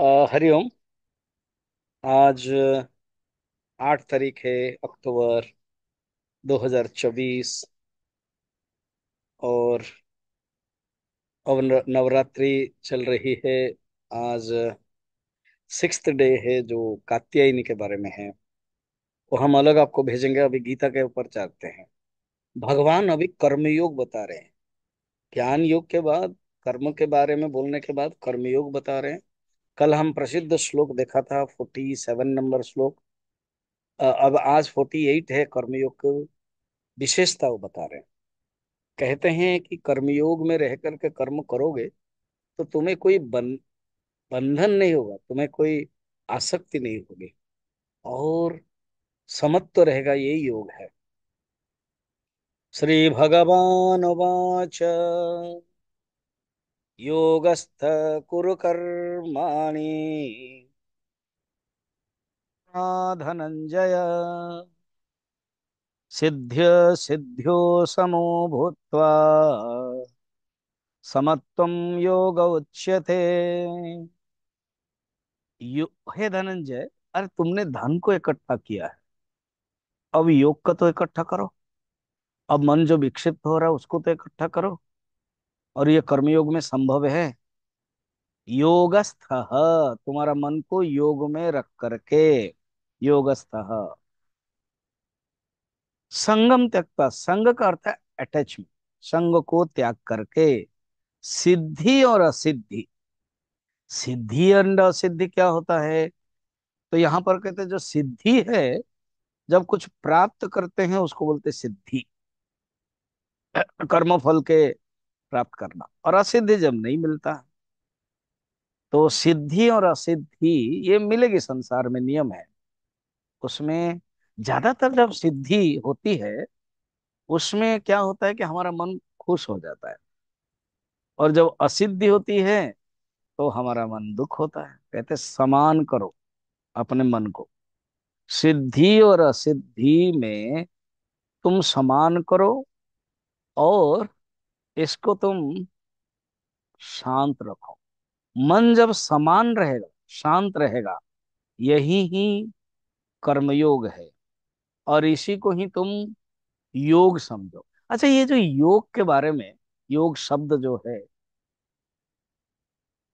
हरिओम। आज 8 तारीख है, अक्टूबर 2024। और अब नवरात्रि चल रही है। आज 6th डे है जो कात्यायनी के बारे में है। वो हम अलग आपको भेजेंगे। अभी गीता के ऊपर चलते हैं। भगवान अभी कर्मयोग बता रहे हैं। ज्ञान योग के बाद, कर्म के बारे में बोलने के बाद कर्मयोग बता रहे हैं। कल हम प्रसिद्ध श्लोक देखा था, 47 नंबर श्लोक। अब आज 48 है। कर्मयोग की विशेषता वो बता रहे हैं। कहते हैं कि कर्मयोग में रह करके कर्म करोगे तो तुम्हें कोई बंधन नहीं होगा, तुम्हें कोई आसक्ति नहीं होगी, और समत्व रहेगा। यही योग है। श्री भगवान वाच, योगस्थ कुरु कर्माणि धनंजय, सिद्ध्य सिद्ध्यो समो भूत्वा समत्वं योग उच्यते। हे धनंजय, अरे तुमने धन को इकट्ठा किया है, अब योग का तो इकट्ठा करो। अब मन जो विक्षिप्त हो रहा है उसको तो इकट्ठा करो। और ये कर्मयोग में संभव है। योगस्थ, तुम्हारा मन को योग में रख करके। योगस्थ, संगम त्यक्ता, संग का अर्थ है अटैचमेंट। संग को त्याग करके सिद्धि और असिद्धि। सिद्धि और असिद्धि क्या होता है? तो यहां पर कहते हैं जो सिद्धि है, जब कुछ प्राप्त करते हैं उसको बोलते सिद्धि। कर्म फल के प्राप्त करना। और असिद्धि जब नहीं मिलता, तो सिद्धि और असिद्धि ये मिलेगी। संसार में नियम है। उसमें ज्यादातर जब सिद्धि होती है, उसमें क्या होता है कि हमारा मन खुश हो जाता है। और जब असिद्धि होती है तो हमारा मन दुख होता है। कहते समान करो अपने मन को। सिद्धि और असिद्धि में तुम समान करो, और इसको तुम शांत रखो। मन जब समान रहेगा, शांत रहेगा, यही ही कर्मयोग है। और इसी को ही तुम योग समझो। अच्छा, ये जो योग के बारे में, योग शब्द जो है,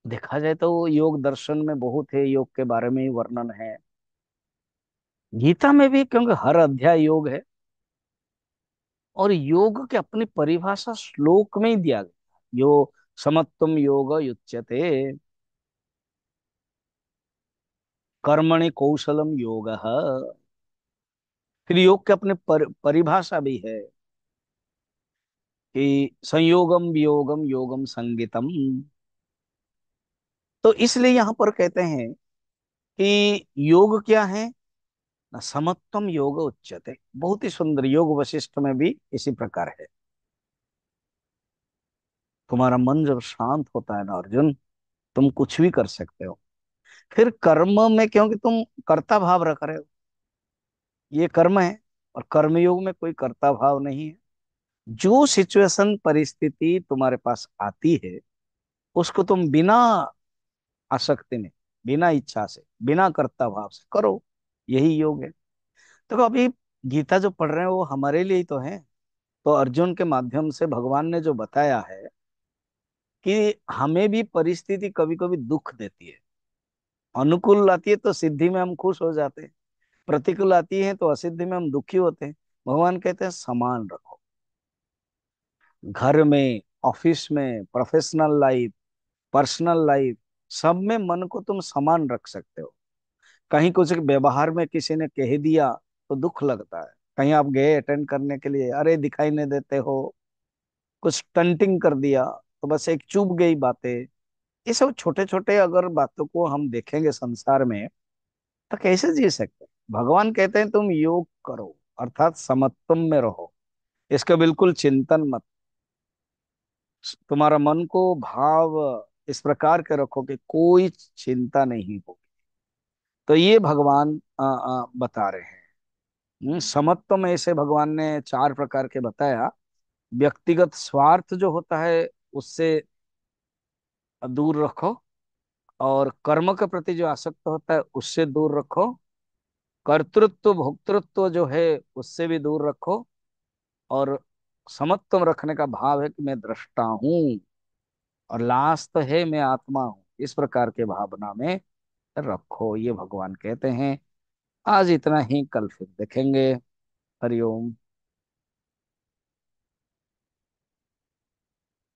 देखा जाए तो योग दर्शन में बहुत है, योग के बारे में ही वर्णन है। गीता में भी, क्योंकि हर अध्याय योग है। और योग की अपनी परिभाषा श्लोक में ही दिया गया। यो समत्वम योग युच्यते, कर्मणि कौशलम योग। फिर योग के अपने परिभाषा भी है कि संयोगम वियोगम योगम संगितम। तो इसलिए यहां पर कहते हैं कि योग क्या है ना, समत्वम योग उच्यते। बहुत ही सुंदर योग वशिष्ठ में भी इसी प्रकार है। तुम्हारा मन जब शांत होता है ना अर्जुन, तुम कुछ भी कर सकते हो। फिर कर्म में, क्योंकि तुम कर्ता भाव रख रहे हो, ये कर्म है। और कर्मयोग में कोई कर्ता भाव नहीं है। जो सिचुएशन परिस्थिति तुम्हारे पास आती है, उसको तुम बिना आसक्ति में, बिना इच्छा से, बिना कर्ता भाव से करो। यही योग है। तो अभी गीता जो पढ़ रहे हैं वो हमारे लिए ही तो है। तो अर्जुन के माध्यम से भगवान ने जो बताया है कि हमें भी परिस्थिति कभी कभी दुख देती है। अनुकूल आती है तो सिद्धि में हम खुश हो जाते हैं, प्रतिकूल आती है तो असिद्धि में हम दुखी होते हैं। भगवान कहते हैं समान रखो। घर में, ऑफिस में, प्रोफेशनल लाइफ, पर्सनल लाइफ, सब में मन को तुम समान रख सकते हो। कहीं कुछ व्यवहार में किसी ने कह दिया तो दुख लगता है। कहीं आप गए अटेंड करने के लिए, अरे दिखाई नहीं देते हो, कुछ टंटिंग कर दिया तो बस एक चुभ गई बातें। ये सब छोटे छोटे अगर बातों को हम देखेंगे संसार में, तो कैसे जी सकते हैं? भगवान कहते हैं तुम योग करो, अर्थात समत्वम में रहो। इसका बिल्कुल चिंतन मत। तुम्हारा मन को भाव इस प्रकार के रखो कि कोई चिंता नहीं हो। तो ये भगवान बता रहे हैं। समत्व में ऐसे भगवान ने 4 प्रकार के बताया। व्यक्तिगत स्वार्थ जो होता है उससे दूर रखो। और कर्म के प्रति जो आसक्त होता है उससे दूर रखो। कर्तृत्व भोक्तृत्व जो है उससे भी दूर रखो। और समत्व रखने का भाव है कि मैं दृष्टा हूँ, और लास्ट है मैं आत्मा हूँ, इस प्रकार के भावना में रखो, ये भगवान कहते हैं। आज इतना ही, कल फिर देखेंगे। हरिओम।